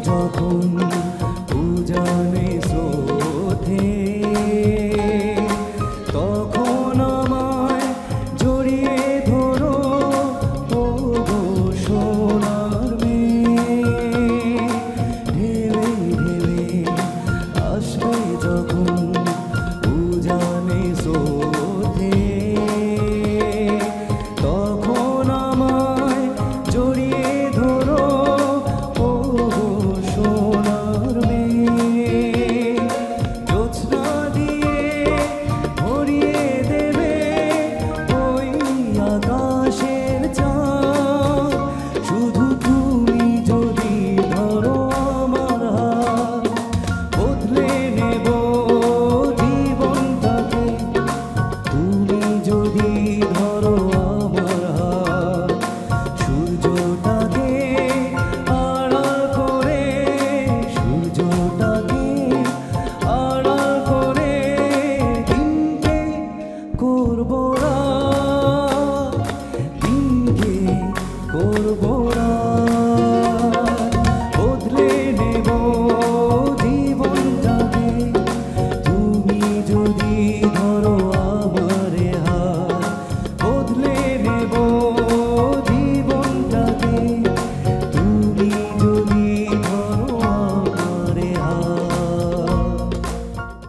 যখন উজানে স্রোতে, তখন আমায় জড়িয়ে ধরো ও গো সোনার মেয়ে। ঢেউে ঢেউে আসবে যখন উজানে স্রোতে, তখন আমায় জড়িয়ে ধরো ও গো সোনার মেয়ে। জ্যোৎস্না দিয়ে ভরিয়ে দেবে ওই আকাশের চাঁদ, শুধু তুমি যদি ধরো আমার হাত, বদলে নেব জীবনটাকে। তুমি যদি ধরো আমার হাত, সূর্যটাকে আড়াল করে, সূর্যটাকে আড়াল করে দিনকে করবো রাত।